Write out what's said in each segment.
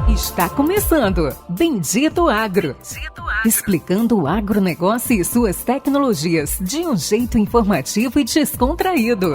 Está começando Bendito Agro. Explicando o agronegócio e suas tecnologias de um jeito informativo e descontraído.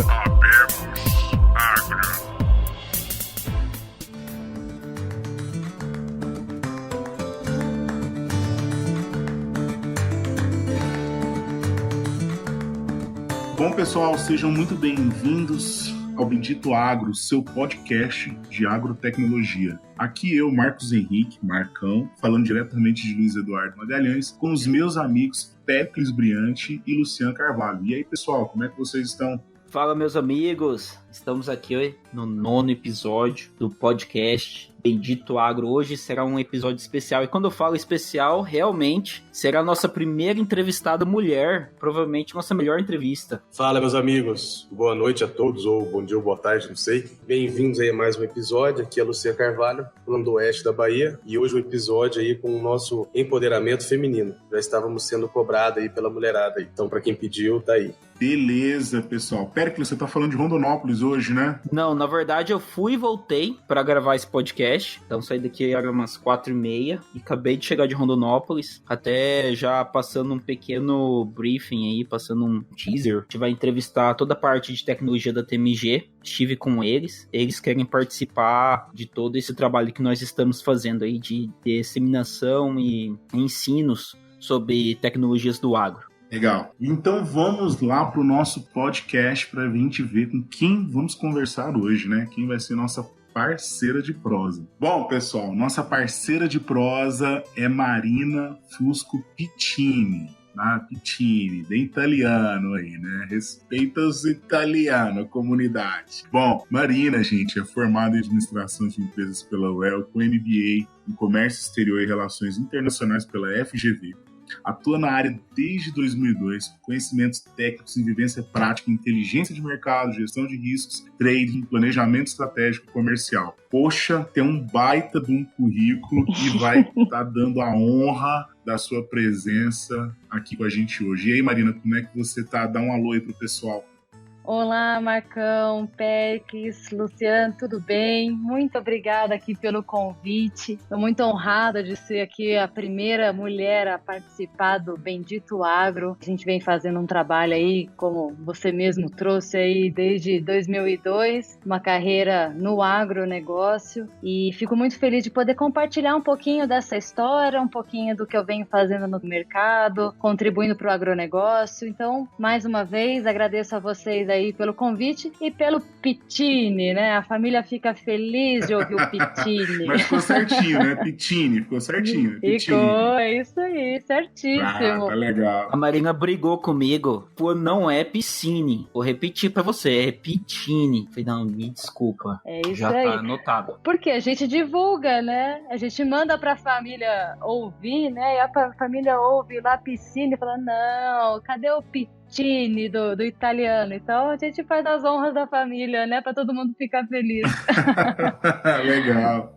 Bom, pessoal, sejam muito bem-vindos ao Bendito Agro, seu podcast de agrotecnologia. Aqui eu, Marcos Henrique, Marcão, falando diretamente de Luiz Eduardo Magalhães, com os meus amigos Péricles Briante e Luciano Carvalho. E aí, pessoal, como é que vocês estão? Fala, meus amigos! Estamos aqui no 9º episódio do podcast Bendito Agro. Hoje será um episódio especial. E quando eu falo especial, realmente será a nossa primeira entrevistada mulher. Provavelmente nossa melhor entrevista. Fala, meus amigos. Boa noite a todos, ou bom dia ou boa tarde, não sei. Bem-vindos aí a mais um episódio. Aqui é a Lucia Carvalho, falando do oeste da Bahia. E hoje um episódio aí com o nosso empoderamento feminino. Já estávamos sendo cobrados aí pela mulherada aí. Então, para quem pediu, tá aí. Beleza, pessoal. Péricles, você tá falando de Rondonópolis hoje, né? Não, na verdade eu fui e voltei para gravar esse podcast. Então saí daqui era umas 4h30 e acabei de chegar de Rondonópolis. Até já passando um pequeno briefing aí, passando um teaser. A gente vai entrevistar toda a parte de tecnologia da TMG. Estive com eles. Eles querem participar de todo esse trabalho que nós estamos fazendo aí de disseminação e ensinos sobre tecnologias do agro. Legal. Então vamos lá para o nosso podcast para a gente ver com quem vamos conversar hoje, né? Quem vai ser nossa parceira de prosa. Bom, pessoal, nossa parceira de prosa é Marina Fusco Piccini. Piccini, bem italiano aí, né? Respeita os italianos, a comunidade. Bom, Marina, gente, é formada em administração de empresas pela UEL, com MBA em comércio exterior e relações internacionais pela FGV. Atua na área desde 2002, com conhecimentos técnicos em vivência prática, inteligência de mercado, gestão de riscos, trading, planejamento estratégico e comercial. Poxa, tem um baita de um currículo e vai estar dando a honra da sua presença aqui com a gente hoje. E aí, Marina, como é que você tá? Dá um alô aí pro pessoal. Olá, Marcão, Péricles, Luciano, tudo bem? Muito obrigada aqui pelo convite. Estou muito honrada de ser aqui a primeira mulher a participar do Bendito Agro. A gente vem fazendo um trabalho aí, como você mesmo trouxe aí, desde 2002, uma carreira no agronegócio, e fico muito feliz de poder compartilhar um pouquinho dessa história, um pouquinho do que eu venho fazendo no mercado, contribuindo para o agronegócio. Então, mais uma vez, agradeço a vocês aí pelo convite e pelo Piccini, né? A família fica feliz de ouvir o Piccini. Mas ficou certinho, né? Piccini, ficou certinho. Ficou, é isso aí, certíssimo. Tá legal. A Marina brigou comigo, pô, não é Piccini. Vou repetir pra você, é Piccini. Falei, não, me desculpa. É isso já aí. Tá anotado. Porque a gente divulga, né? A gente manda pra família ouvir, né? E a família ouve lá Piccini e fala, não, cadê o Piccini do italiano? Então a gente faz as honras da família, né? Pra todo mundo ficar feliz. Legal.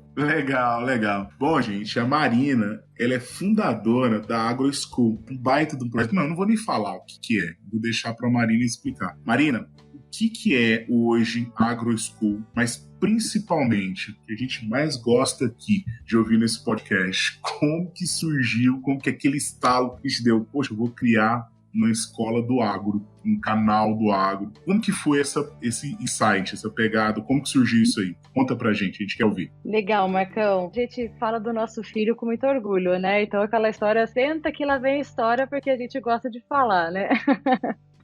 Bom, gente, a Marina, ela é fundadora da AgroSchool, um baita do projeto. Não vou nem falar o que é, vou deixar pra Marina explicar. Marina, o que é hoje a AgroSchool, mas principalmente, o que a gente mais gosta aqui de ouvir nesse podcast, como que surgiu, como que aquele estalo que a gente deu, poxa, eu vou criar uma escola do agro, um canal do agro. Como que foi esse insight, essa pegada? Como que surgiu isso aí? Conta pra gente, a gente quer ouvir. Legal, Marcão. A gente fala do nosso filho com muito orgulho, né? Então aquela história, senta que lá vem a história, porque a gente gosta de falar, né?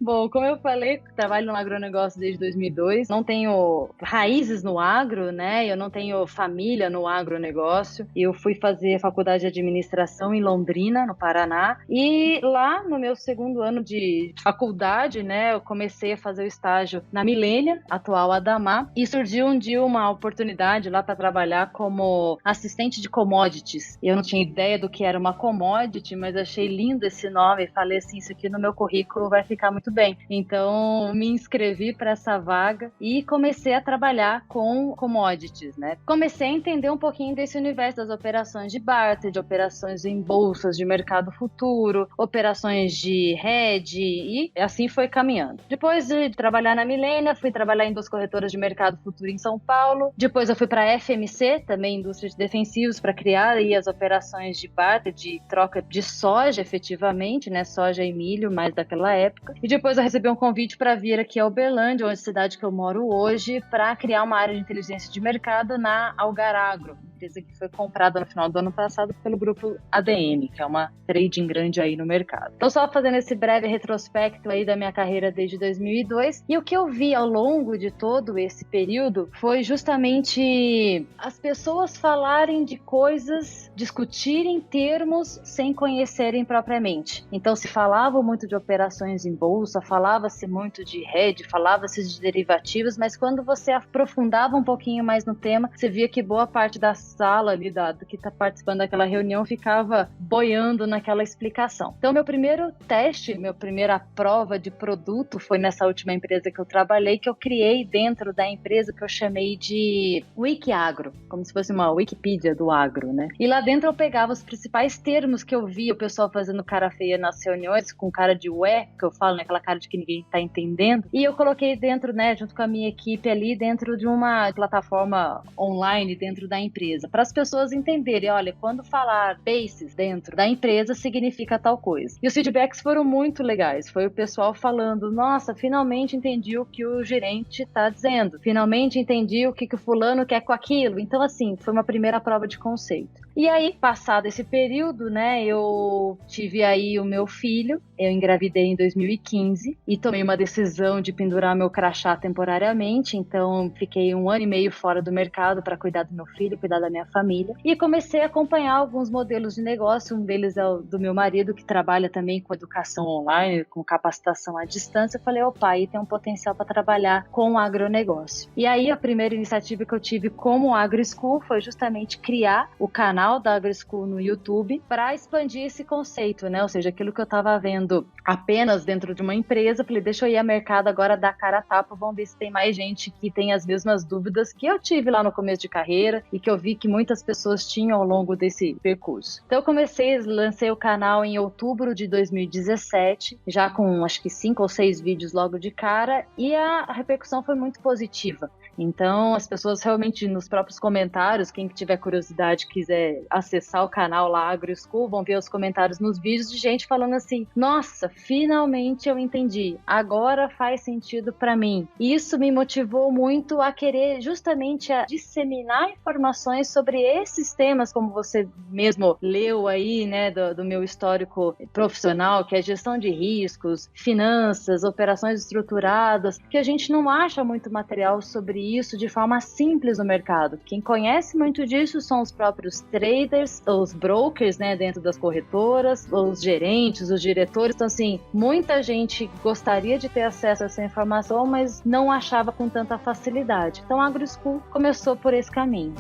Bom, como eu falei, trabalho no agronegócio desde 2002, não tenho raízes no agro, né? Eu não tenho família no agronegócio. Eu fui fazer faculdade de administração em Londrina, no Paraná, e lá no meu segundo ano de faculdade, né, eu comecei a fazer o estágio na Millennium, atual Adamar, e surgiu um dia uma oportunidade lá para trabalhar como assistente de commodities. Eu não tinha ideia do que era uma commodity, mas achei lindo esse nome e falei assim, isso aqui no meu currículo vai ficar muito bem. Então, me inscrevi para essa vaga e comecei a trabalhar com commodities, né? Comecei a entender um pouquinho desse universo das operações de barter, de operações em bolsas de mercado futuro, operações de hedge, e assim foi caminhando. Depois de trabalhar na Milênia, fui trabalhar em 2 corretoras de mercado futuro em São Paulo. Depois eu fui para a FMC, também indústria de defensivos, para criar aí as operações de barter, de troca de soja, efetivamente, né? Soja e milho, mais daquela época. E depois eu recebi um convite para vir aqui a Uberlândia, onde é a cidade que eu moro hoje, para criar uma área de inteligência de mercado na Algaragro, empresa que foi comprada no final do ano passado pelo grupo ADM, que é uma trading grande aí no mercado. Então, só fazendo esse breve retrospecto aí da minha carreira desde 2002, e o que eu vi ao longo de todo esse período foi justamente as pessoas falarem de coisas, discutirem termos sem conhecerem propriamente. Então, se falava muito de operações em bolsa, falava-se muito de hedge, falava-se de derivativos, mas quando você aprofundava um pouquinho mais no tema, você via que boa parte da sala ali, do que está participando daquela reunião, ficava boiando naquela explicação. Então, meu primeiro teste, minha primeira prova de produto foi nessa última empresa que eu trabalhei, que eu criei dentro da empresa que eu chamei de Wikiagro, como se fosse uma Wikipedia do agro, né? E lá dentro eu pegava os principais termos que eu via o pessoal fazendo cara feia nas reuniões, com cara de ué, que eu falo, né? Aquela cara de que ninguém tá entendendo, e eu coloquei dentro, né, junto com a minha equipe ali, dentro de uma plataforma online dentro da empresa, para as pessoas entenderem, olha, quando falar bases dentro da empresa, significa tal coisa. E os feedbacks foram muito legais, foi o pessoal falando, nossa, finalmente entendi o que o gerente está dizendo, finalmente entendi o que o fulano quer com aquilo. Então, assim, foi uma primeira prova de conceito. E aí, passado esse período, né, eu tive aí o meu filho, eu engravidei em 2015 e tomei uma decisão de pendurar meu crachá temporariamente, então fiquei 1 ano e meio fora do mercado para cuidar do meu filho, cuidar da minha família, e comecei a acompanhar alguns modelos de negócio. Um deles é o do meu marido, que trabalha também com educação online, com capacitação à distância. Eu falei, opa, aí tem um potencial para trabalhar com o agronegócio. E aí a primeira iniciativa que eu tive como AgroSchool foi justamente criar o canal da AgroSchool no YouTube para expandir esse conceito, né? Ou seja, aquilo que eu estava vendo apenas dentro de uma empresa, falei, deixa eu ir ao mercado agora dar cara a tapa, vamos ver se tem mais gente que tem as mesmas dúvidas que eu tive lá no começo de carreira e que eu vi que muitas pessoas tinham ao longo desse percurso. Então eu lancei o canal em outubro de 2017, já com acho que 5 ou 6 vídeos logo de cara, e a repercussão foi muito positiva. Então, as pessoas realmente, nos próprios comentários, quem tiver curiosidade, quiser acessar o canal lá, AgroSchool, vão ver os comentários nos vídeos de gente falando assim, nossa, finalmente eu entendi, agora faz sentido para mim. E isso me motivou muito a querer justamente a disseminar informações sobre esses temas, como você mesmo leu aí, né, do meu histórico profissional, que é gestão de riscos, finanças, operações estruturadas, que a gente não acha muito material sobre isso de forma simples no mercado. Quem conhece muito disso são os próprios traders, os brokers, né, dentro das corretoras, os gerentes, os diretores. Então, assim, muita gente gostaria de ter acesso a essa informação, mas não achava com tanta facilidade. Então, a AgroSchool começou por esse caminho.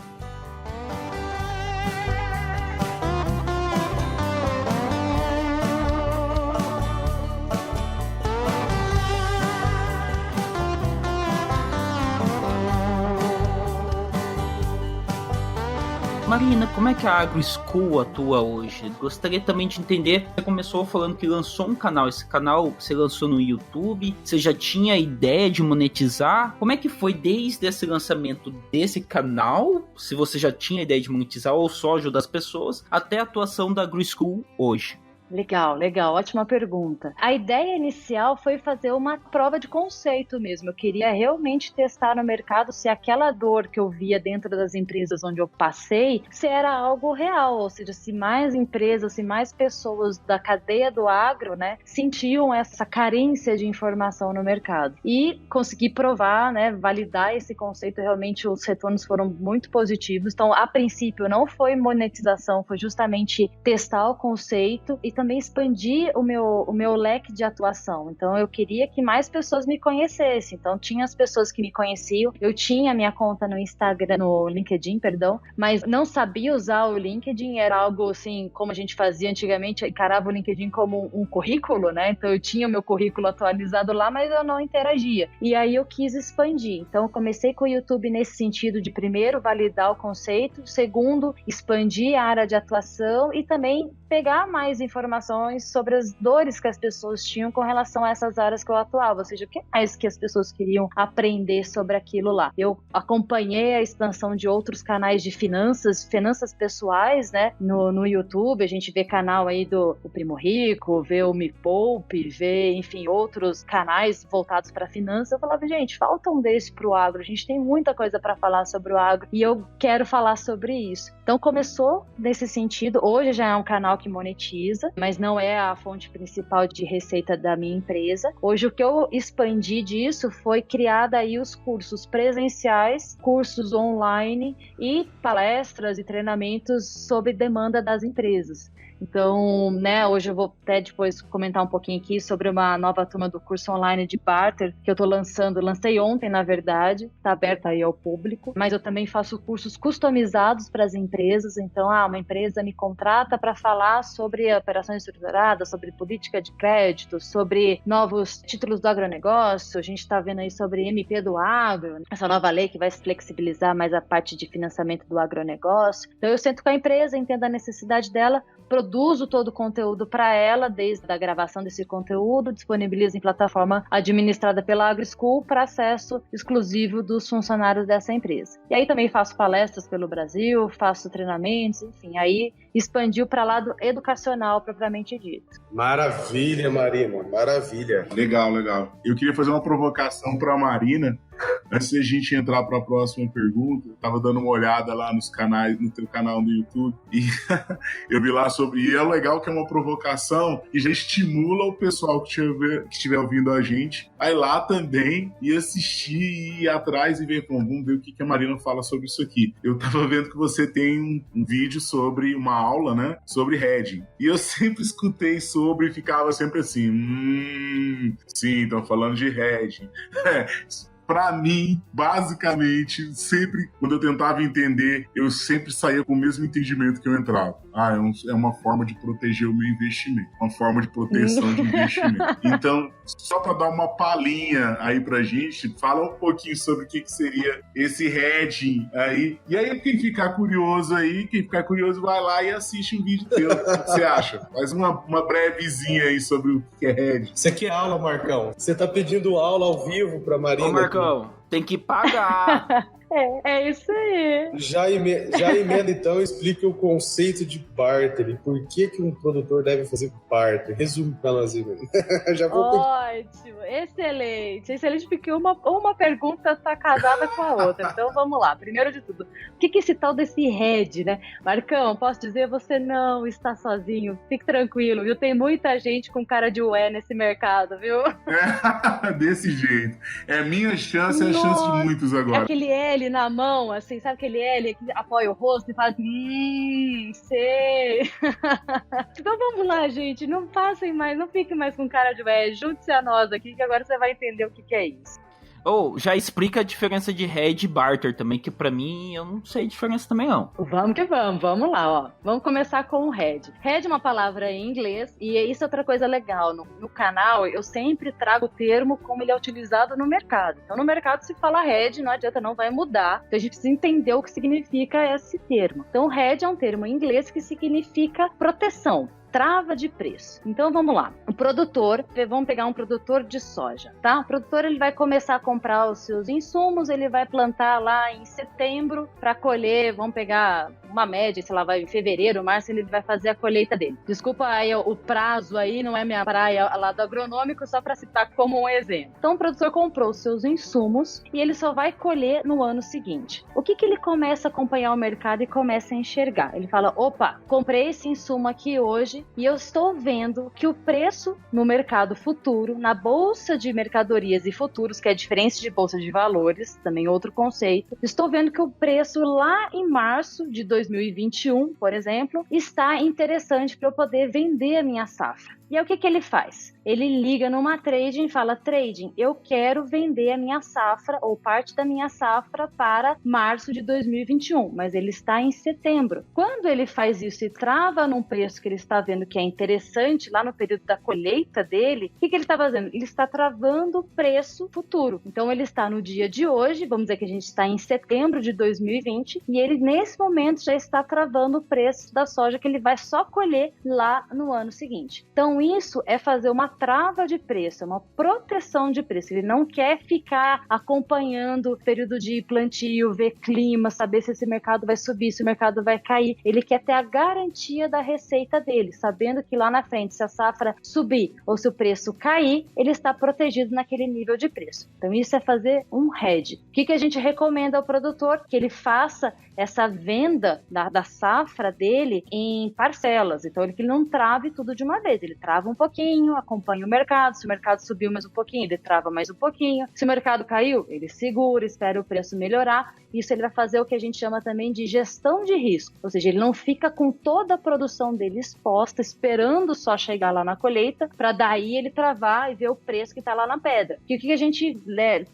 Marina, como é que a AgroSchool atua hoje? Gostaria também de entender, você começou falando que lançou um canal, esse canal você lançou no YouTube, você já tinha a ideia de monetizar? Como é que foi desde esse lançamento desse canal, se você já tinha a ideia de monetizar ou só ajudar as pessoas, até a atuação da AgroSchool hoje? Legal, ótima pergunta. A ideia inicial foi fazer uma prova de conceito mesmo. Eu queria realmente testar no mercado se aquela dor que eu via dentro das empresas onde eu passei, se era algo real, ou seja, se mais empresas, se mais pessoas da cadeia do agro, né, sentiam essa carência de informação no mercado. E consegui provar, né, validar esse conceito, realmente os retornos foram muito positivos. Então, a princípio, não foi monetização, foi justamente testar o conceito e também expandir o meu leque de atuação. Então, eu queria que mais pessoas me conhecessem. Então, tinha as pessoas que me conheciam. Eu tinha minha conta no Instagram, no LinkedIn, perdão, mas não sabia usar o LinkedIn. Era algo assim, como a gente fazia antigamente, encarava o LinkedIn como um currículo, né? Então, eu tinha o meu currículo atualizado lá, mas eu não interagia. E aí, eu quis expandir. Então, eu comecei com o YouTube nesse sentido de, primeiro, validar o conceito, segundo, expandir a área de atuação e também pegar mais informações sobre as dores que as pessoas tinham com relação a essas áreas que eu atuava, ou seja, o que mais que as pessoas queriam aprender sobre aquilo lá. Eu acompanhei a expansão de outros canais de finanças pessoais, né, no YouTube. A gente vê canal aí do Primo Rico, vê o Me Poupe, vê, enfim, outros canais voltados para finanças. Eu falava, gente, falta um desse pro agro, a gente tem muita coisa para falar sobre o agro e eu quero falar sobre isso. Então começou nesse sentido. Hoje já é um canal que monetiza, mas não é a fonte principal de receita da minha empresa. Hoje o que eu expandi disso foi criar daí os cursos presenciais, cursos online e palestras e treinamentos sob demanda das empresas. Então, né, hoje eu vou até depois comentar um pouquinho aqui sobre uma nova turma do curso online de barter que eu tô lancei ontem, na verdade, tá aberta aí ao público, mas eu também faço cursos customizados para as empresas. Então, uma empresa me contrata para falar sobre operações estruturadas, sobre política de crédito, sobre novos títulos do agronegócio. A gente está vendo aí sobre MP do agro, essa nova lei que vai flexibilizar mais a parte de financiamento do agronegócio. Então, eu sento com a empresa, entendo a necessidade dela, produzo todo o conteúdo para ela, desde a gravação desse conteúdo, disponibilizo em plataforma administrada pela AgriSchool para acesso exclusivo dos funcionários dessa empresa. E aí também faço palestras pelo Brasil, faço treinamentos, enfim, aí expandiu para lado educacional propriamente dito. Maravilha, Marina, maravilha. Legal. Eu queria fazer uma provocação para a Marina. Antes de a gente entrar para a próxima pergunta, eu estava dando uma olhada lá nos canais, no teu canal no YouTube, e eu vi lá sobre, e é legal que é uma provocação e já estimula o pessoal que estiver ouvindo a gente a ir lá também e assistir, e ir atrás e ver, vamos ver o que a Marina fala sobre isso aqui. Eu estava vendo que você tem um vídeo sobre uma aula, né, sobre hedging, e eu sempre escutei sobre e ficava sempre assim, sim, estão falando de hedging. Pra mim, basicamente, sempre, quando eu tentava entender, eu sempre saía com o mesmo entendimento que eu entrava. É uma forma de proteger o meu investimento, uma forma de proteção de investimento. Então, só para dar uma palhinha aí pra gente, fala um pouquinho sobre o que seria esse hedging aí. E aí, quem ficar curioso vai lá e assiste um vídeo teu. O que você acha? Faz uma brevezinha aí sobre o que é hedging. Você quer aula, Marcão? Você tá pedindo aula ao vivo pra Marina? Ô, Marcão, tem que pagar. É isso aí. Já emenda, então, explique o conceito de barter e por que um produtor deve fazer barter. Resume para nós aí, já vou... Ótimo, excelente, porque uma pergunta está casada com a outra. Então vamos lá, primeiro de tudo, o que é esse tal desse hedge, né? Marcão, posso dizer, você não está sozinho, fique tranquilo, viu? Tem muita gente com cara de ué nesse mercado, viu? Desse jeito. É minha chance, é a chance de muitos agora. É aquele L na mão, assim, sabe aquele L que apoia o rosto e fala sei. Então vamos lá, gente, não fiquem mais com cara de ué, junte-se a nós aqui que agora você vai entender o que é isso. Já explica a diferença de hedge e barter também, que pra mim eu não sei a diferença também não. Vamos que vamos lá, ó. Vamos começar com o hedge. Hedge é uma palavra em inglês e isso é outra coisa legal. No canal eu sempre trago o termo como ele é utilizado no mercado. Então no mercado se fala hedge, não adianta, não vai mudar. Então a gente precisa entender o que significa esse termo. Então hedge é um termo em inglês que significa proteção. Trava de preço. Então vamos lá. O produtor, vamos pegar um produtor de soja, tá? O produtor ele vai começar a comprar os seus insumos, ele vai plantar lá em setembro para colher, vamos pegar uma média, sei lá, vai em fevereiro, março, ele vai fazer a colheita dele. Desculpa aí o prazo aí, não é minha praia lá do agronômico, só para citar como um exemplo. Então o produtor comprou os seus insumos e ele só vai colher no ano seguinte. O que ele começa a acompanhar o mercado e começa a enxergar? Ele fala, opa, comprei esse insumo aqui hoje e eu estou vendo que o preço preço no mercado futuro, na bolsa de mercadorias e futuros, que é diferente de bolsa de valores, também outro conceito. Estou vendo que o preço lá em março de 2021, por exemplo, está interessante para eu poder vender a minha safra. E aí o que ele faz? Ele liga numa trading e fala: trading, eu quero vender a minha safra ou parte da minha safra para março de 2021, mas ele está em setembro. Quando ele faz isso e trava num preço que ele está vendo que é interessante lá no período da colheita dele, o que ele está fazendo? Ele está travando o preço futuro. Então ele está no dia de hoje, vamos dizer que a gente está em setembro de 2020, e ele nesse momento já está travando o preço da soja que ele vai só colher lá no ano seguinte. Então isso é fazer uma trava de preço, é uma proteção de preço. Ele não quer ficar acompanhando o período de plantio, ver clima, saber se esse mercado vai subir, se o mercado vai cair. Ele quer ter a garantia da receita dele, sabendo que lá na frente, se a safra subir ou se o preço cair, ele está protegido naquele nível de preço. Então isso é fazer um hedge. O que a gente recomenda ao produtor? Que ele faça essa venda da safra dele em parcelas. Então que ele não trave tudo de uma vez, ele trava um pouquinho, acompanha o mercado. Se o mercado subiu mais um pouquinho, ele trava mais um pouquinho. Se o mercado caiu, ele segura, espera o preço melhorar. Isso ele vai fazer o que a gente chama também de gestão de risco, ou seja, ele não fica com toda a produção dele exposta, esperando só chegar lá na colheita, para daí ele travar e ver o preço que está lá na pedra. E o que a gente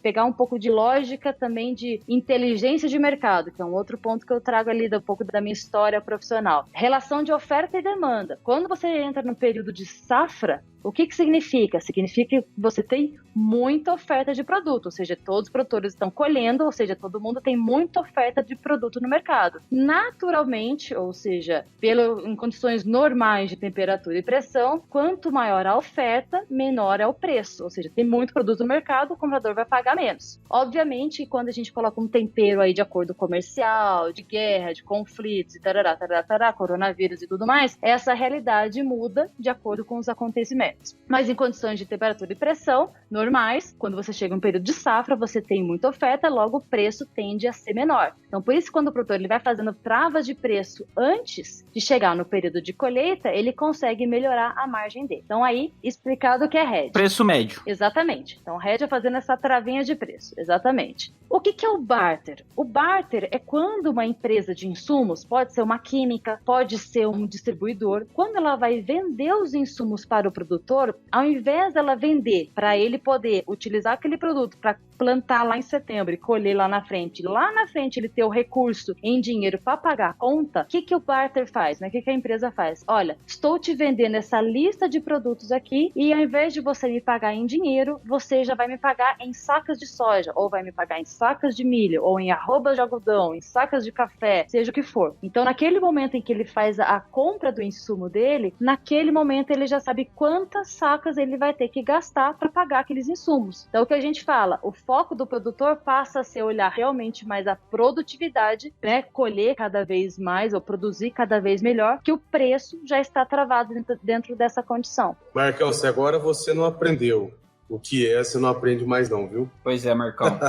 pegar um pouco de lógica também de inteligência de mercado, que é um outro ponto que eu trago ali um pouco da minha história profissional. Relação de oferta e demanda. Quando você entra no período de safra, o que significa? Significa que você tem muita oferta de produto, ou seja, todos os produtores estão colhendo, ou seja, todo mundo tem muita oferta de produto no mercado. Naturalmente, ou seja, em condições normais de temperatura e pressão, quanto maior a oferta, menor é o preço, ou seja, tem muito produto no mercado, o comprador vai pagar menos. Obviamente, quando a gente coloca um tempero aí de acordo comercial, de guerra, de conflitos, e coronavírus e tudo mais, essa realidade muda de acordo com os acontecimentos. Mas em condições de temperatura e pressão normais, quando você chega em um período de safra, você tem muita oferta, logo o preço tende a ser menor. Então, por isso, quando o produtor ele vai fazendo travas de preço antes de chegar no período de colheita, ele consegue melhorar a margem dele. Então, aí, explicado o que é hedge. Preço médio. Exatamente. Então, hedge é fazendo essa travinha de preço. Exatamente. O que é o barter? O barter é quando uma empresa de insumos, pode ser uma química, pode ser um distribuidor, quando ela vai vender os insumos para o produtor, ao invés dela vender para ele poder utilizar aquele produto para plantar lá em setembro e colher lá na frente ele ter o recurso em dinheiro para pagar a conta, o que o barter faz, né? O que a empresa faz? Olha, estou te vendendo essa lista de produtos aqui e ao invés de você me pagar em dinheiro, você já vai me pagar em sacas de soja, ou vai me pagar em sacas de milho, ou em arrobas de algodão, em sacas de café, seja o que for. Então, naquele momento em que ele faz a compra do insumo dele, naquele momento ele já sabe quantas sacas ele vai ter que gastar para pagar aqueles insumos. Então, o que a gente fala, o foco do produtor passa a ser olhar realmente mais a produtividade, né? Colher cada vez mais ou produzir cada vez melhor, que o preço já está travado dentro dessa condição. Marcão, se agora você não aprendeu o que é, você não aprende mais não, viu? Pois é, Marcão.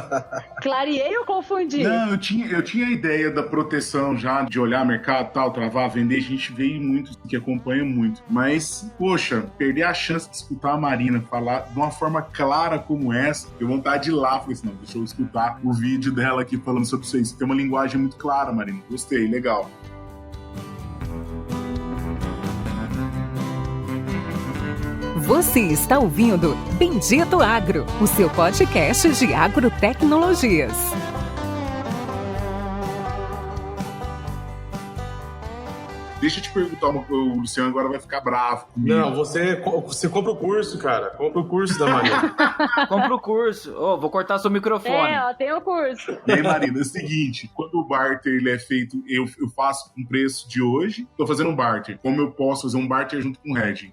Clareei ou confundi? Não, eu tinha a ideia da proteção já, de olhar mercado, tal, travar, vender, a gente vê muito, que acompanha muito. Mas, poxa, perder a chance de escutar a Marina falar de uma forma clara como essa, eu vontade de ir lá, falei assim, não, deixa eu escutar o vídeo dela aqui falando sobre isso aí. Tem uma linguagem muito clara, Marina. Gostei, legal. Você está ouvindo Bendito Agro, o seu podcast de agrotecnologias. Deixa eu te perguntar, o Luciano agora vai ficar bravo comigo. Não, você compra o curso, cara. Compra o curso da Marina. Compra o curso. Vou cortar seu microfone. Tem o curso. E aí, Marina, é o seguinte, quando o barter ele é feito, eu faço com o preço de hoje, tô fazendo um barter. Como eu posso fazer um barter junto com o hedging?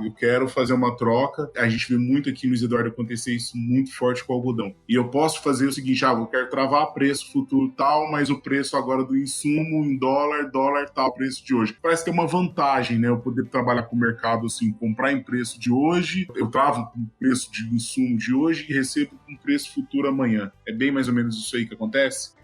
Eu quero fazer uma troca, a gente vê muito aqui no Isidoro acontecer isso muito forte com o algodão. E eu posso fazer o seguinte, eu quero travar preço futuro tal, mas o preço agora do insumo em dólar tal, preço de hoje. Parece que é uma vantagem, né? Eu poder trabalhar com o mercado assim, comprar em preço de hoje, eu travo com o preço de insumo de hoje e recebo com preço futuro amanhã. É bem mais ou menos isso aí que acontece?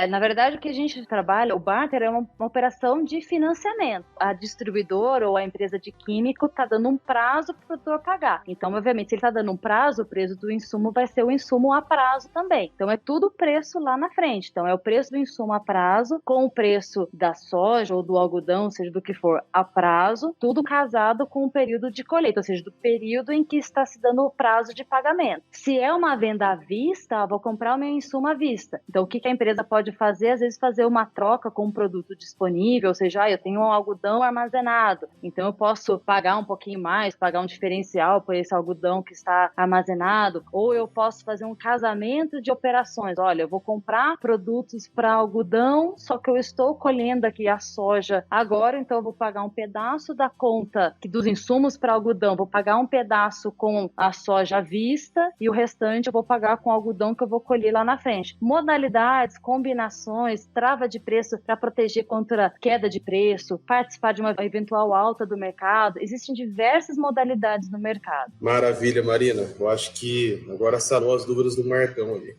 Na verdade, o que a gente trabalha, o barter é uma operação de financiamento. A distribuidora ou a empresa de químico está dando um prazo para o produtor pagar. Então, obviamente, se ele está dando um prazo, o preço do insumo vai ser o insumo a prazo também. Então, é tudo preço lá na frente. Então, é o preço do insumo a prazo com o preço da soja ou do algodão, seja do que for, a prazo, tudo casado com o período de colheita, ou seja, do período em que está se dando o prazo de pagamento. Se é uma venda à vista, vou comprar o meu insumo à vista. Então, o que a empresa pode fazer? Às vezes, fazer uma troca com um produto disponível, ou seja, eu tenho um algodão armazenado, então eu posso pagar um pouquinho mais, pagar um diferencial por esse algodão que está armazenado, ou eu posso fazer um casamento de operações. Olha, eu vou comprar produtos para algodão, só que eu estou colhendo aqui a soja agora, então eu vou pagar um pedaço da conta dos insumos para algodão, vou pagar um pedaço com a soja à vista e o restante eu vou pagar com o algodão que eu vou colher lá na frente. Modalidades, combinações, trava de preço para proteger contra queda de preço, participar de uma eventual alta do mercado. Existem diversas modalidades no mercado. Maravilha, Marina. Eu acho que agora sanou as dúvidas do Marcão ali.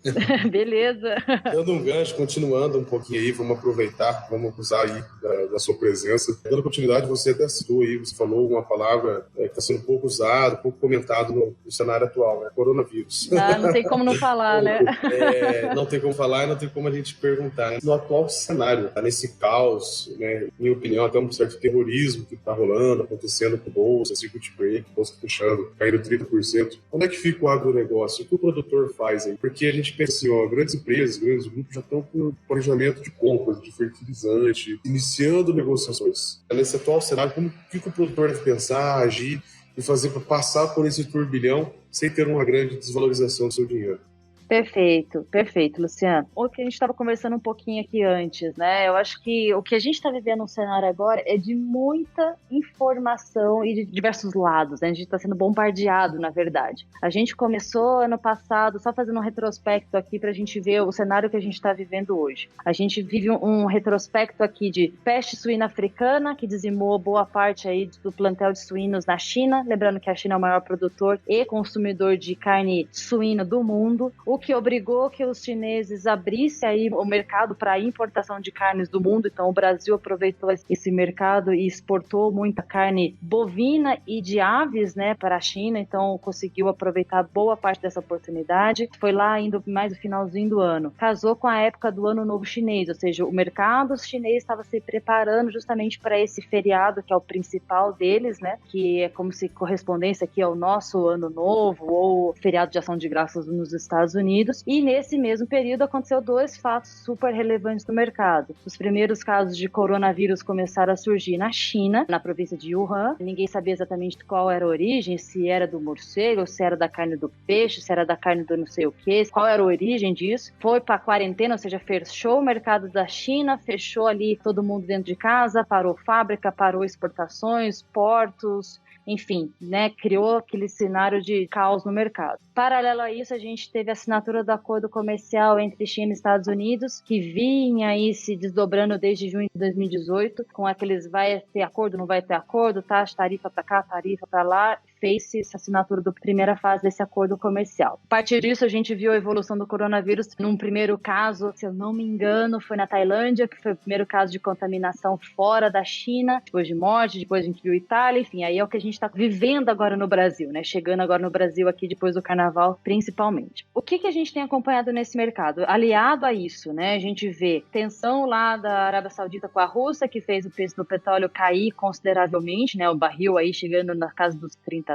Beleza. Dando um gancho, continuando um pouquinho aí, vamos aproveitar, vamos usar aí da sua presença. Dando continuidade, você até citou aí, você falou uma palavra que está sendo pouco usada, pouco comentado no cenário atual, né? Coronavírus. Não tem como não falar, né? Não tem como falar e não tem como a gente perguntar. No atual cenário, nesse caos, né, minha opinião, até um certo terrorismo que está rolando, acontecendo com bolsa, circuit break, bolsa fechando, caindo 30%. Onde é que fica o agronegócio? O que o produtor faz aí? Porque a gente pensa assim, grandes empresas, grandes grupos já estão com planejamento de compras, de fertilizante, iniciando negociações. Nesse atual cenário, como que o produtor deve pensar, agir e fazer para passar por esse turbilhão sem ter uma grande desvalorização do seu dinheiro? Perfeito, Luciano. O que a gente estava conversando um pouquinho aqui antes, né? Eu acho que o que a gente está vivendo no cenário agora é de muita informação e de diversos lados, né? A gente está sendo bombardeado, na verdade. A gente começou ano passado, só fazendo um retrospecto aqui para a gente ver o cenário que a gente está vivendo hoje. A gente vive um retrospecto aqui de peste suína africana, que dizimou boa parte aí do plantel de suínos na China. Lembrando que a China é o maior produtor e consumidor de carne suína do mundo. O que obrigou que os chineses abrissem aí o mercado para a importação de carnes do mundo. Então, o Brasil aproveitou esse mercado e exportou muita carne bovina e de aves, né, para a China. Então, conseguiu aproveitar boa parte dessa oportunidade. Foi lá indo mais no finalzinho do ano. Casou com a época do Ano Novo Chinês, ou seja, o mercado chinês estava se preparando justamente para esse feriado, que é o principal deles, né, que é como se correspondência aqui ao nosso Ano Novo ou feriado de Ação de Graças nos Estados Unidos. E nesse mesmo período aconteceu dois fatos super relevantes no mercado. Os primeiros casos de coronavírus começaram a surgir na China, na província de Wuhan. Ninguém sabia exatamente qual era a origem, se era do morcego, se era da carne do peixe, se era da carne do não sei o que, qual era a origem disso. Foi para quarentena, ou seja, fechou o mercado da China, fechou ali todo mundo dentro de casa, parou fábrica, parou exportações, portos, enfim, né, criou aquele cenário de caos no mercado. Paralelo a isso, a gente teve a assinatura do acordo comercial entre China e Estados Unidos, que vinha aí se desdobrando desde junho de 2018, com aqueles vai ter acordo, não vai ter acordo, taxa, tarifa para cá, tarifa para lá, fez-se essa assinatura da primeira fase desse acordo comercial. A partir disso, a gente viu a evolução do coronavírus. Num primeiro caso, se eu não me engano, foi na Tailândia, que foi o primeiro caso de contaminação fora da China, depois de morte, depois a gente viu Itália, enfim, aí é o que a gente está vivendo agora no Brasil, né? Chegando agora no Brasil aqui depois do Carnaval, principalmente. O que a gente tem acompanhado nesse mercado? Aliado a isso, né? A gente vê tensão lá da Arábia Saudita com a Rússia, que fez o preço do petróleo cair consideravelmente, né? O barril aí chegando na casa dos $30.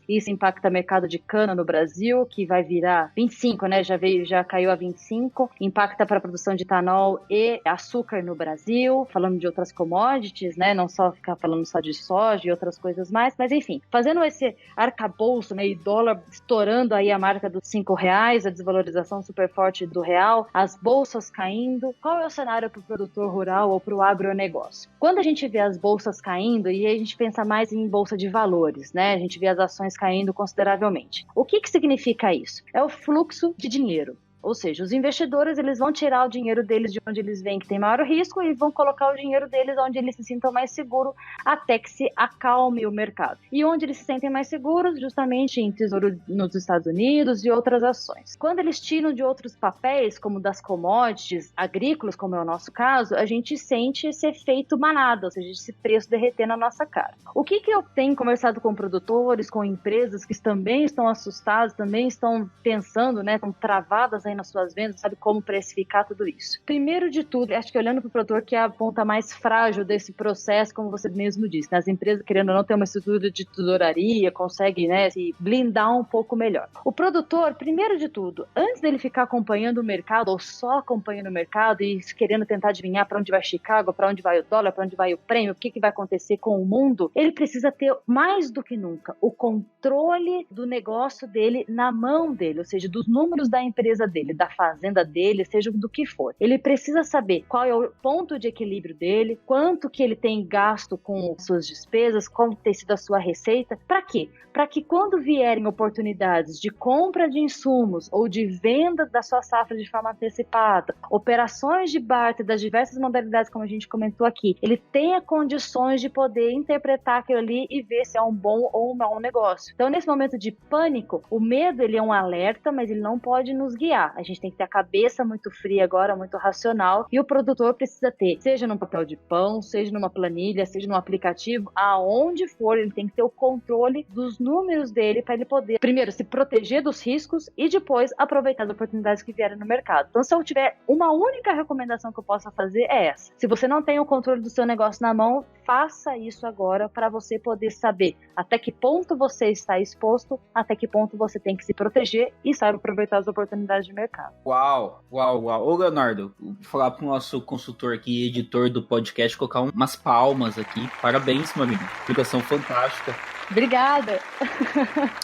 Isso impacta o mercado de cana no Brasil, que vai virar 25, né? Já caiu a 25. Impacta para a produção de etanol e açúcar no Brasil, falando de outras commodities, né? Não só ficar falando só de soja e outras coisas mais, mas enfim, fazendo esse arcabouço, né? E dólar estourando aí a marca dos R$5, a desvalorização super forte do real, as bolsas caindo. Qual é o cenário para o produtor rural ou para o agronegócio? Quando a gente vê as bolsas caindo, e a gente pensa mais em bolsa de valores, né? A gente vê as ações caindo consideravelmente. O que significa isso? É o fluxo de dinheiro. Ou seja, os investidores eles vão tirar o dinheiro deles de onde eles veem que tem maior risco e vão colocar o dinheiro deles onde eles se sintam mais seguros até que se acalme o mercado. E onde eles se sentem mais seguros? Justamente em tesouro nos Estados Unidos e outras ações. Quando eles tiram de outros papéis, como das commodities agrícolas, como é o nosso caso, a gente sente esse efeito manada, ou seja, esse preço derreter na nossa cara. O que eu tenho conversado com produtores, com empresas que também estão assustadas, também estão pensando, né, estão travadas aí nas suas vendas, sabe como precificar tudo isso. Primeiro de tudo, acho que olhando para o produtor, que é a ponta mais frágil desse processo, como você mesmo disse, né, as empresas querendo ou não ter uma estrutura de tesouraria, consegue, né, se blindar um pouco melhor. O produtor, primeiro de tudo, antes dele ficar acompanhando o mercado, ou só acompanhando o mercado e querendo tentar adivinhar para onde vai Chicago, para onde vai o dólar, para onde vai o prêmio, o que vai acontecer com o mundo, ele precisa ter mais do que nunca o controle do negócio dele na mão dele, ou seja, dos números da empresa dele, da fazenda dele, seja do que for. Ele precisa saber qual é o ponto de equilíbrio dele, quanto que ele tem gasto com suas despesas, como tem sido a sua receita. Para quê? Para que quando vierem oportunidades de compra de insumos ou de venda da sua safra de forma antecipada, operações de barter das diversas modalidades, como a gente comentou aqui, ele tenha condições de poder interpretar aquilo ali e ver se é um bom ou um mau negócio. Então, nesse momento de pânico, o medo ele é um alerta, mas ele não pode nos guiar. A gente tem que ter a cabeça muito fria agora, muito racional, e o produtor precisa ter, seja num papel de pão, seja numa planilha, seja num aplicativo, aonde for, ele tem que ter o controle dos números dele para ele poder, primeiro, se proteger dos riscos e depois aproveitar as oportunidades que vierem no mercado. Então, se eu tiver uma única recomendação que eu possa fazer é essa. Se você não tem o controle do seu negócio na mão, faça isso agora para você poder saber até que ponto você está exposto, até que ponto você tem que se proteger e sabe aproveitar as oportunidades de mercado. Uau. Ô, Leonardo, vou falar pro nosso consultor aqui, editor do podcast, colocar umas palmas aqui. Parabéns, meu amigo. Explicação fantástica. Obrigada!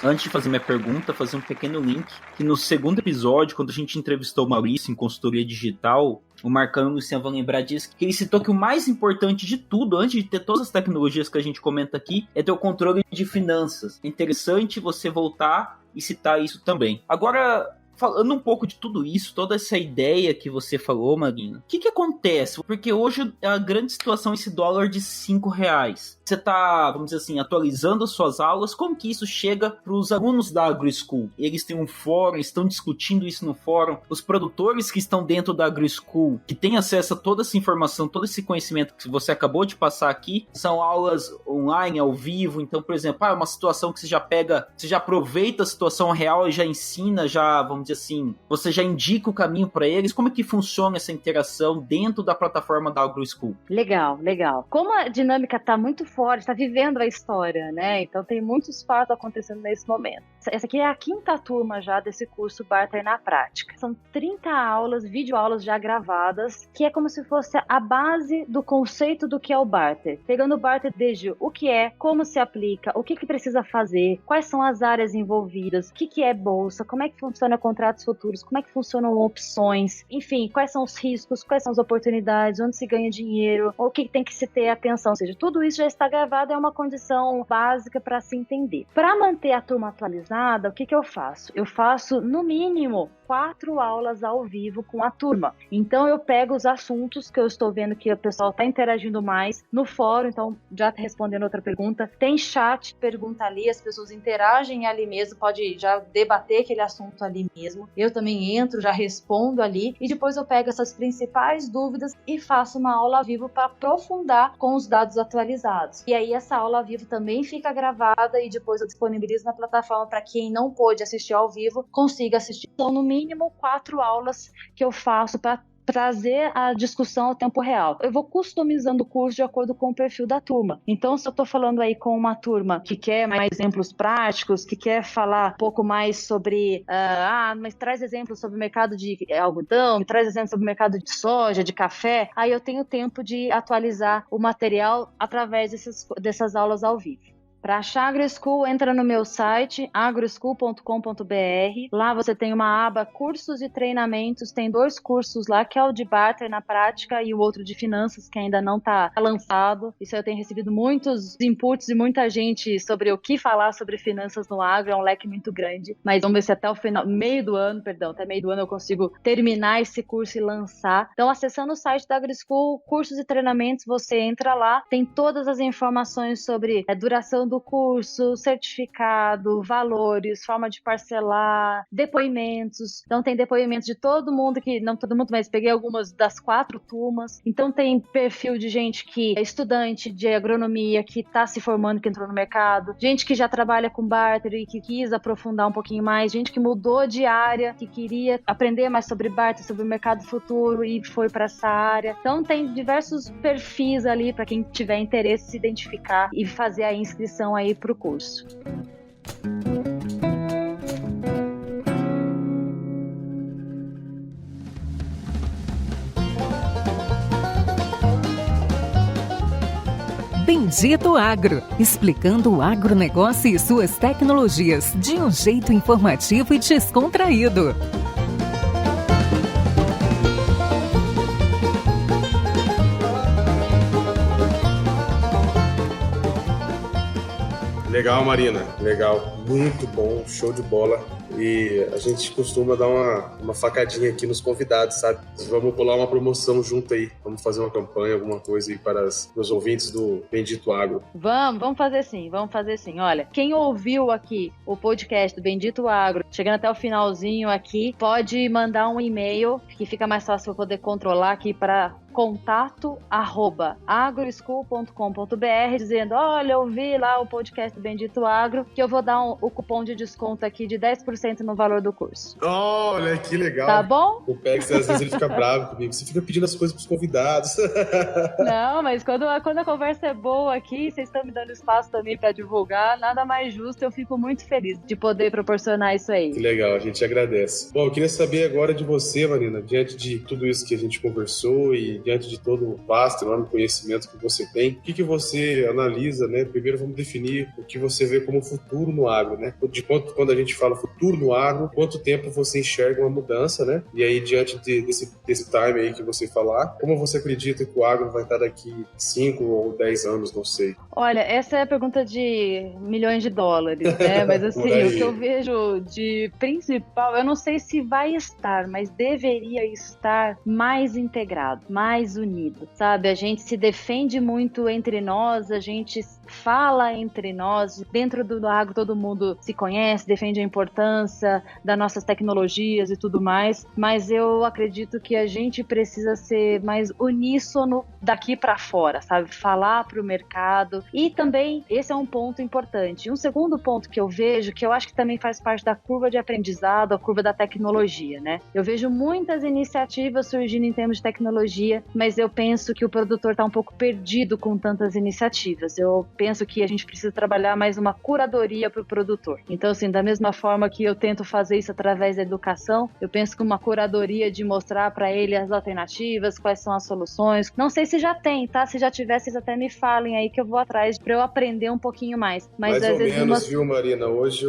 Antes de fazer minha pergunta, fazer um pequeno link, que no segundo episódio, quando a gente entrevistou o Maurício em consultoria digital, o Marcão e o Luciano vão lembrar disso, que ele citou que o mais importante de tudo, antes de ter todas as tecnologias que a gente comenta aqui, é ter o controle de finanças. É interessante você voltar e citar isso também. Agora, falando um pouco de tudo isso, toda essa ideia que você falou, Maguinho, o que acontece? Porque hoje a grande situação é esse dólar de R$5. Você está, vamos dizer assim, atualizando as suas aulas, como que isso chega para os alunos da AgroSchool? Eles têm um fórum, estão discutindo isso no fórum. Os produtores que estão dentro da AgroSchool, que têm acesso a toda essa informação, todo esse conhecimento que você acabou de passar aqui, são aulas online, ao vivo. Então, por exemplo, é uma situação que você já pega, você já aproveita a situação real e já ensina, já, vamos dizer assim, você já indica o caminho para eles. Como é que funciona essa interação dentro da plataforma da AgroSchool? Legal. Como a dinâmica está muito forte, está vivendo a história, né? Então tem muitos fatos acontecendo nesse momento. Essa aqui é a 5ª turma já desse curso Barter na Prática. São 30 aulas, videoaulas já gravadas, que é como se fosse a base do conceito do que é o Barter. Pegando o Barter desde o que é, como se aplica, o que precisa fazer, quais são as áreas envolvidas, o que é bolsa, como é que funciona contratos futuros, como é que funcionam opções, enfim, quais são os riscos, quais são as oportunidades, onde se ganha dinheiro, o que tem que se ter atenção. Ou seja, tudo isso já está gravado, é uma condição básica para se entender. Para manter a turma atualizada, o que eu faço? Eu faço, no mínimo, 4 aulas ao vivo com a turma. Então eu pego os assuntos que eu estou vendo que o pessoal está interagindo mais no fórum. Então, já respondendo outra pergunta, tem chat, pergunta ali, as pessoas interagem ali mesmo, pode já debater aquele assunto ali mesmo. Eu também entro, já respondo ali e depois eu pego essas principais dúvidas e faço uma aula ao vivo para aprofundar com os dados atualizados. E aí essa aula ao vivo também fica gravada e depois eu disponibilizo na plataforma para quem não pôde assistir ao vivo consiga assistir. Então, no mínimo 4 aulas que eu faço para trazer a discussão ao tempo real. Eu vou customizando o curso de acordo com o perfil da turma. Então, se eu estou falando aí com uma turma que quer mais exemplos práticos, que quer falar um pouco mais sobre, mas traz exemplos sobre o mercado de algodão, traz exemplos sobre o mercado de soja, de café, aí eu tenho tempo de atualizar o material através dessas aulas ao vivo. Para achar a AgroSchool, entra no meu site, agroschool.com.br. Lá você tem uma aba cursos e treinamentos, tem 2 cursos lá, que é o de barter na prática e o outro de finanças, que ainda não está lançado. Isso eu tenho recebido muitos inputs de muita gente sobre o que falar sobre finanças no agro, é um leque muito grande. Mas vamos ver se até até meio do ano eu consigo terminar esse curso e lançar. Então, acessando o site da AgroSchool, cursos e treinamentos, você entra lá, tem todas as informações sobre a duração do curso, certificado, valores, forma de parcelar, depoimentos. Então tem depoimentos de todo mundo, que não todo mundo, mas peguei algumas das 4 turmas. Então tem perfil de gente que é estudante de agronomia, que está se formando, que entrou no mercado, gente que já trabalha com barter e que quis aprofundar um pouquinho mais, gente que mudou de área, que queria aprender mais sobre barter, sobre o mercado futuro e foi para essa área. Então tem diversos perfis ali para quem tiver interesse se identificar e fazer a inscrição aí para o curso. Bendito Agro, explicando o agronegócio e suas tecnologias de um jeito informativo e descontraído. Legal, Marina. Legal. Muito bom. Show de bola. E a gente costuma dar uma facadinha aqui nos convidados, sabe? Vamos pular uma promoção junto aí. Vamos fazer uma campanha, alguma coisa aí para os ouvintes do Bendito Agro. Vamos fazer sim. Olha, quem ouviu aqui o podcast do Bendito Agro, chegando até o finalzinho aqui, pode mandar um e-mail, que fica mais fácil eu poder controlar aqui para contato@agroschool.com.br, dizendo: olha, eu vi lá o podcast do Bendito Agro, que eu vou dar o cupom de desconto aqui de 10% no valor do curso. Olha, que legal. Tá bom? O Pex, às vezes, ele fica bravo comigo. Você fica pedindo as coisas pros convidados. Não, mas quando a conversa é boa aqui, vocês estão me dando espaço também para divulgar, nada mais justo, eu fico muito feliz de poder proporcionar isso aí. Que legal, a gente agradece. Bom, eu queria saber agora de você, Marina, diante de tudo isso que a gente conversou e diante de todo o vasto, enorme conhecimento que você tem, o que você analisa, né? Primeiro vamos definir o que você vê como futuro no agro, né? Quando a gente fala futuro no agro, quanto tempo você enxerga uma mudança, né? E aí, diante desse time aí que você falar, como você acredita que o agro vai estar daqui 5 ou 10 anos, não sei? Olha, essa é a pergunta de milhões de dólares, né? Mas assim, o que eu vejo de principal, eu não sei se vai estar, mas deveria estar mais integrado, mais unido, sabe? A gente se defende muito entre nós, a gente fala entre nós, dentro do agro todo mundo se conhece, defende a importância das nossas tecnologias e tudo mais, mas eu acredito que a gente precisa ser mais uníssono daqui para fora, sabe? Falar para o mercado, e também esse é um ponto importante. Um segundo ponto que eu vejo, que eu acho que também faz parte da curva de aprendizado, a curva da tecnologia, né? Eu vejo muitas iniciativas surgindo em termos de tecnologia, mas eu penso que o produtor está um pouco perdido com tantas iniciativas. Eu penso que a gente precisa trabalhar mais uma curadoria para o produtor. Então, assim, da mesma forma que eu tento fazer isso através da educação, eu penso que uma curadoria de mostrar para ele as alternativas, quais são as soluções. Não sei se já tem, tá? Se já tiver, vocês até me falem aí que eu vou atrás para eu aprender um pouquinho mais. Mas mais ou menos, viu, Marina? Hoje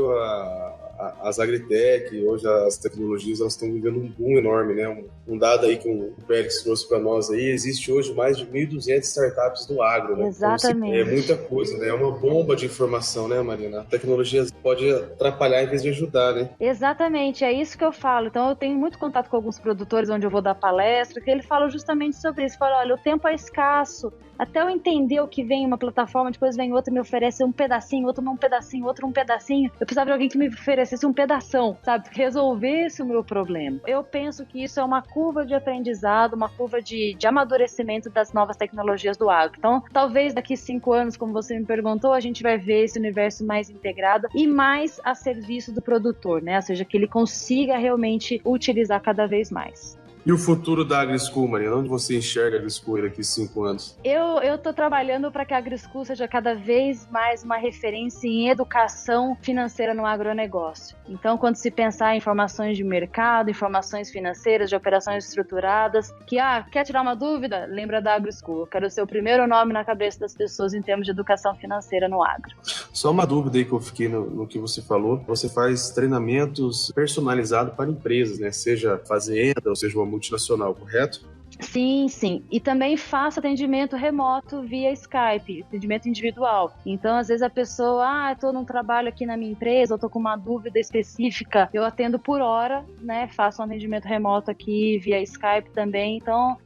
as agritech, hoje as tecnologias, elas estão vivendo um boom enorme, né? Um dado aí que o Pérez trouxe para nós aí, existe hoje mais de 1.200 startups no agro, né? Exatamente. Então, é muita coisa, né? É uma bomba de informação, né, Marina? A tecnologia pode atrapalhar em vez de ajudar, né? Exatamente, é isso que eu falo. Então eu tenho muito contato com alguns produtores onde eu vou dar palestra, que eles falam justamente sobre isso. Falam, olha, o tempo é escasso. Até eu entender o que vem em uma plataforma, depois vem outra e me oferece um pedacinho, outro um pedacinho, outro um pedacinho. Eu precisava de alguém que me oferecesse um pedação, sabe? Que resolvesse o meu problema. Eu penso que isso é uma curva de aprendizado, uma curva de amadurecimento das novas tecnologias do agro. Então, talvez daqui 5 anos, como você me perguntou, a gente vai ver esse universo mais integrado e mais a serviço do produtor, né? Ou seja, que ele consiga realmente utilizar cada vez mais. E o futuro da AgriSchool, Marina? Onde você enxerga a AgriSchool daqui a 5 anos? Eu estou trabalhando para que a AgriSchool seja cada vez mais uma referência em educação financeira no agronegócio. Então, quando se pensar em informações de mercado, informações financeiras, de operações estruturadas, que, quer tirar uma dúvida? Lembra da AgriSchool. Eu quero ser o primeiro nome na cabeça das pessoas em termos de educação financeira no agro. Só uma dúvida aí que eu fiquei no que você falou. Você faz treinamentos personalizados para empresas, né? Seja fazenda ou seja uma multinacional, correto? Sim, sim. E também faço atendimento remoto via Skype, atendimento individual. Então, às vezes a pessoa, eu estou num trabalho aqui na minha empresa, eu estou com uma dúvida específica, eu atendo por hora, né? Faço um atendimento remoto aqui via Skype também. Então,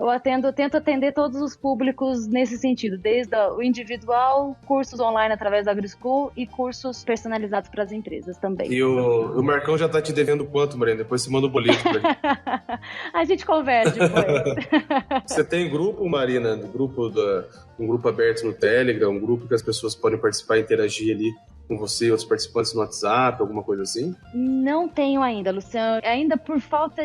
tento atender todos os públicos nesse sentido, desde o individual, cursos online através da AgriSchool e cursos personalizados para as empresas também. E o Marcão já tá te devendo quanto, Marina? Depois você manda o boleto pra ele. A gente conversa depois. Você tem grupo, Marina? Um grupo aberto no Telegram, um grupo que as pessoas podem participar e interagir ali com você e outros participantes no WhatsApp, alguma coisa assim? Não tenho ainda, Luciano. Ainda por falta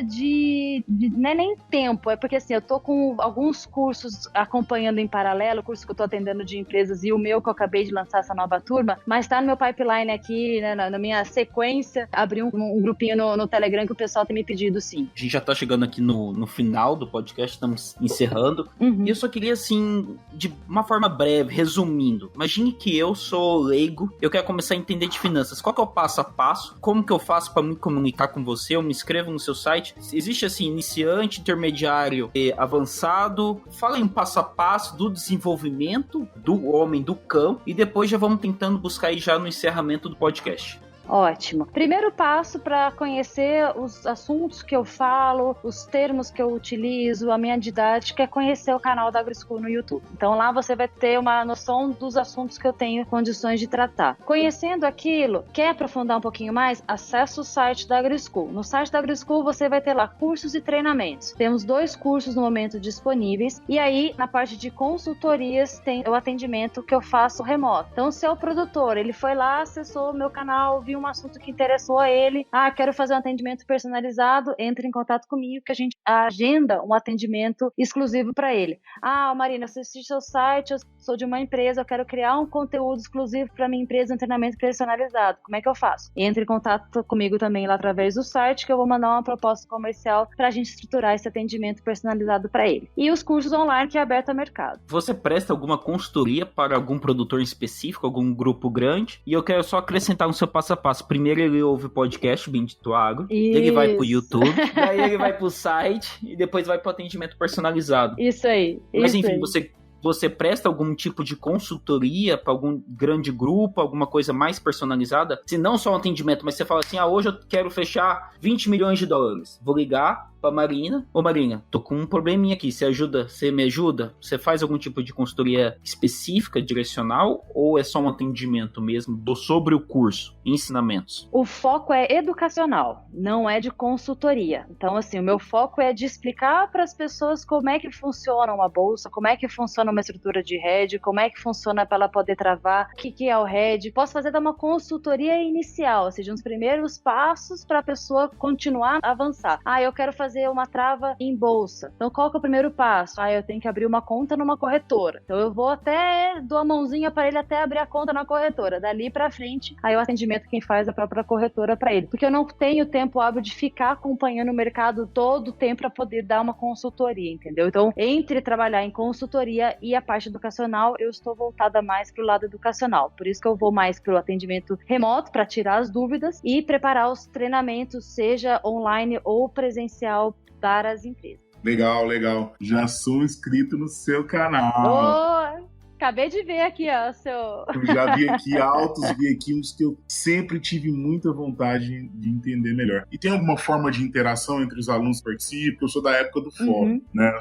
não é nem tempo, é porque assim, eu tô com alguns cursos acompanhando em paralelo, o curso que eu tô atendendo de empresas e o meu que eu acabei de lançar essa nova turma, mas tá no meu pipeline aqui, né, na minha sequência, abrir um grupinho no Telegram que o pessoal tem me pedido, sim. A gente já tá chegando aqui no final do podcast, estamos encerrando. E eu só queria, assim, de uma forma breve, resumindo. Imagine que eu sou leigo, eu quero começar a entender de finanças. Qual que é o passo a passo? Como que eu faço para me comunicar com você? Eu me inscrevo no seu site. Existe, assim, iniciante, intermediário e avançado. Fala em um passo a passo do desenvolvimento do homem do campo e depois já vamos tentando buscar aí já no encerramento do podcast. Ótimo. Primeiro passo para conhecer os assuntos que eu falo, os termos que eu utilizo, a minha didática, é conhecer o canal da AgriSchool no YouTube. Então lá você vai ter uma noção dos assuntos que eu tenho condições de tratar. Conhecendo aquilo, quer aprofundar um pouquinho mais? Acesse o site da AgriSchool. No site da AgriSchool você vai ter lá cursos e treinamentos. Temos 2 cursos no momento disponíveis e aí na parte de consultorias tem o atendimento que eu faço remoto. Então se é o produtor, ele foi lá, acessou o meu canal, viu um assunto que interessou a ele, quero fazer um atendimento personalizado, entre em contato comigo que a gente agenda um atendimento exclusivo para ele. Marina, eu assisti seu site, eu sou de uma empresa, eu quero criar um conteúdo exclusivo para minha empresa, um treinamento personalizado, como é que eu faço? Entre em contato comigo também lá através do site, que eu vou mandar uma proposta comercial para a gente estruturar esse atendimento personalizado para ele. E os cursos online que é aberto ao mercado. Você presta alguma consultoria para algum produtor específico, algum grupo grande? E eu quero só acrescentar no seu passo a passo. Primeiro ele ouve o podcast Bendito Agro, ele vai pro YouTube, daí ele vai pro site e depois vai pro atendimento personalizado. Isso aí. Mas enfim, você presta algum tipo de consultoria para algum grande grupo, alguma coisa mais personalizada? Se não só um atendimento, mas você fala assim, hoje eu quero fechar 20 milhões de dólares. Vou ligar pra Marina. Ô Marina, tô com um probleminha aqui, você me ajuda? Você faz algum tipo de consultoria específica, direcional, ou é só um atendimento mesmo sobre o curso, ensinamentos? O foco é educacional, não é de consultoria. Então assim, o meu foco é de explicar para as pessoas como é que funciona uma bolsa, como é que funciona uma estrutura de hedge, como é que funciona para ela poder travar, o que é o hedge. Posso fazer uma consultoria inicial, ou seja, uns primeiros passos para a pessoa continuar a avançar. Eu quero fazer uma trava em bolsa. Então, qual que é o primeiro passo? Eu tenho que abrir uma conta numa corretora. Então, eu vou dou a mãozinha para ele até abrir a conta na corretora. Dali para frente, aí o atendimento quem faz é a própria corretora para ele. Porque eu não tenho tempo hábil de ficar acompanhando o mercado todo o tempo para poder dar uma consultoria, entendeu? Então, entre trabalhar em consultoria e a parte educacional, eu estou voltada mais para o lado educacional. Por isso que eu vou mais para o atendimento remoto, para tirar as dúvidas e preparar os treinamentos, seja online ou presencial, para as empresas. Legal. Já sou inscrito no seu canal. Acabei de ver aqui, seu... Eu já vi aqui uns que eu sempre tive muita vontade de entender melhor. E tem alguma forma de interação entre os alunos que participam? Eu sou da época do fórum, né?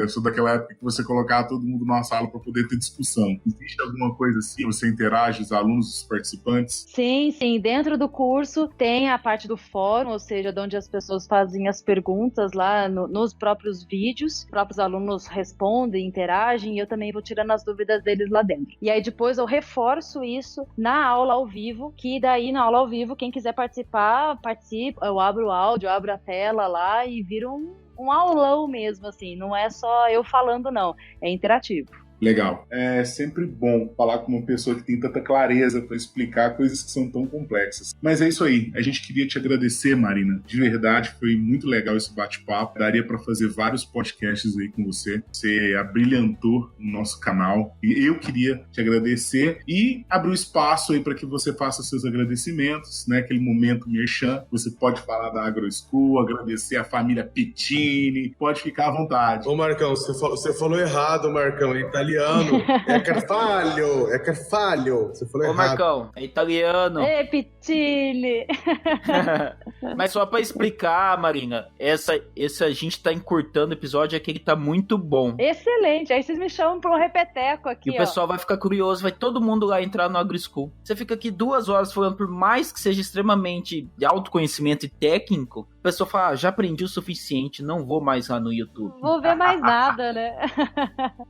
Eu sou daquela época que você colocava todo mundo numa sala para poder ter discussão. Existe alguma coisa assim? Você interage, os alunos, os participantes? Sim. Dentro do curso tem a parte do fórum, ou seja, de onde as pessoas fazem as perguntas lá nos próprios vídeos. Os próprios alunos respondem, interagem, e eu também vou tirando as dúvidas deles lá dentro. E aí depois eu reforço isso na aula ao vivo, que daí na aula ao vivo, quem quiser participar, participa, eu abro o áudio, eu abro a tela lá e vira um aulão mesmo, assim, não é só eu falando não, é interativo. Legal. É sempre bom falar com uma pessoa que tem tanta clareza para explicar coisas que são tão complexas. Mas é isso aí. A gente queria te agradecer, Marina. De verdade, foi muito legal esse bate-papo. Daria para fazer vários podcasts aí com você. Você abrilhantou o nosso canal. E eu queria te agradecer e abrir o espaço aí para que você faça seus agradecimentos, né? Aquele momento merchan. Você pode falar da AgroSchool, agradecer a família Pittini. Pode ficar à vontade. Ô, Marcão, você falou errado, Marcão. É italiano. É Carvalho. Você falou errado. Ô, Marcão, é italiano. É, Pittini. Mas só pra explicar, Marina, esse a gente tá encurtando o episódio, é que ele tá muito bom. Excelente. Aí vocês me chamam pra um repeteco aqui, E o pessoal vai ficar curioso, vai todo mundo lá entrar no AgroSchool. Você fica aqui 2 horas falando, por mais que seja extremamente de autoconhecimento e técnico, a pessoa fala, já aprendi o suficiente, não vou mais lá no YouTube. Vou ver mais nada, né?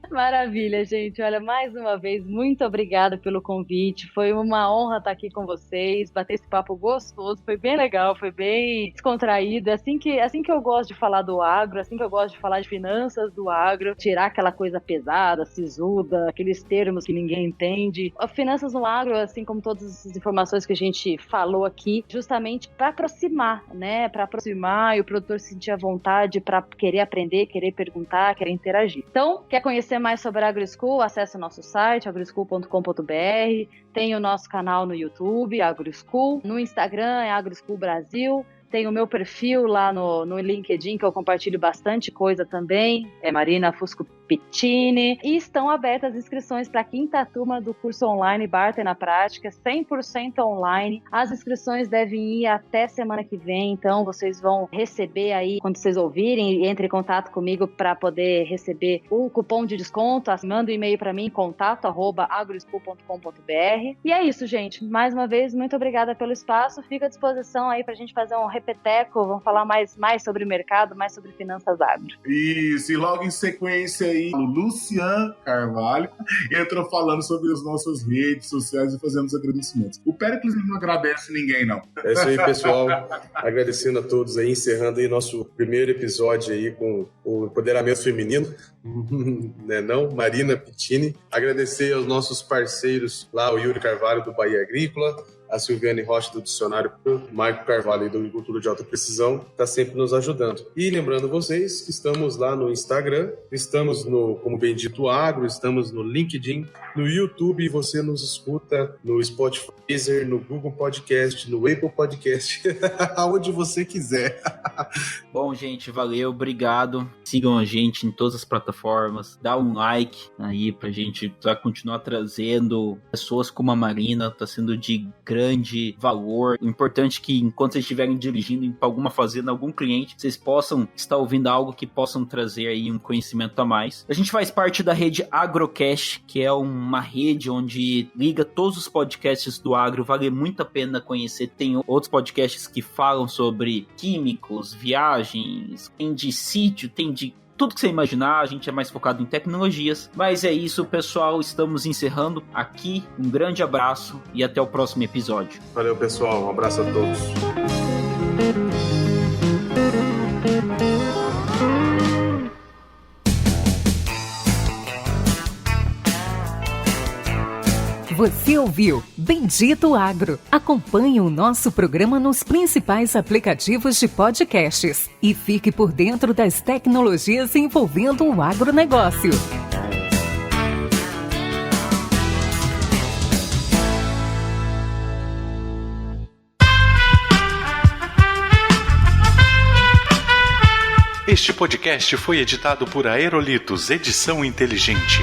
Maravilha, gente. Olha, mais uma vez, muito obrigada pelo convite. Foi uma honra estar aqui com vocês, bater esse papo gostoso. Foi bem legal, foi bem descontraído. Assim que eu gosto de falar do agro, assim que eu gosto de falar de finanças do agro, tirar aquela coisa pesada, sisuda, aqueles termos que ninguém entende. A finanças no agro, assim como todas essas informações que a gente falou aqui, justamente para aproximar, né? Para aproximar e o produtor se sentir à vontade para querer aprender, querer perguntar, querer interagir. Então, quer conhecer mais sobre a AgroSchool? Acesse o nosso site, agroschool.com.br. Tem o nosso canal no YouTube, AgroSchool. No Instagram é AgroSchool Brasil. Tem o meu perfil lá no LinkedIn, que eu compartilho bastante coisa também. É Marina Fusco Pittini. E estão abertas as inscrições para a 5ª turma do curso online Barter na Prática, 100% online. As inscrições devem ir até semana que vem, então vocês vão receber aí, quando vocês ouvirem, entre em contato comigo para poder receber o cupom de desconto. Manda um e-mail para mim, contato@agroschool.com.br. E é isso, gente. Mais uma vez, muito obrigada pelo espaço. Fico à disposição aí para a gente fazer um repeteco, vamos falar mais sobre o mercado, mais sobre finanças agro. Isso, e logo em sequência aí, o Lucian Carvalho entrou falando sobre as nossas redes sociais e fazendo os agradecimentos. O Péricles não agradece ninguém, não. É isso aí, pessoal. Agradecendo a todos aí, encerrando aí nosso primeiro episódio aí com o empoderamento feminino, né não? Marina Pittini. Agradecer aos nossos parceiros lá, o Yuri Carvalho do Bahia Agrícola, a Silviane Rocha do Dicionário, o Maico Carvalho do Agricultura de Alta Precisão, está sempre nos ajudando. E lembrando vocês que estamos lá no Instagram, estamos como Bendito Agro, estamos no LinkedIn, no YouTube, e você nos escuta no Spotify, no Google Podcast, no Apple Podcast, aonde você quiser. Bom, gente, valeu, obrigado. Sigam a gente em todas as plataformas, dá um like aí pra gente continuar trazendo pessoas como a Marina, tá sendo de grande valor. O importante é que enquanto vocês estiverem dirigindo para alguma fazenda, algum cliente, vocês possam estar ouvindo algo que possam trazer aí um conhecimento a mais. A gente faz parte da rede Agrocast, que é uma rede onde liga todos os podcasts do agro, vale muito a pena conhecer. Tem outros podcasts que falam sobre químicos, viagens, tem de sítio, tem de tudo que você imaginar. A gente é mais focado em tecnologias. Mas é isso, pessoal. Estamos encerrando aqui. Um grande abraço e até o próximo episódio. Valeu, pessoal. Um abraço a todos. Você ouviu Bendito Agro. Acompanhe o nosso programa nos principais aplicativos de podcasts e fique por dentro das tecnologias envolvendo o agronegócio. Este podcast foi editado por Aerolitos Edição Inteligente.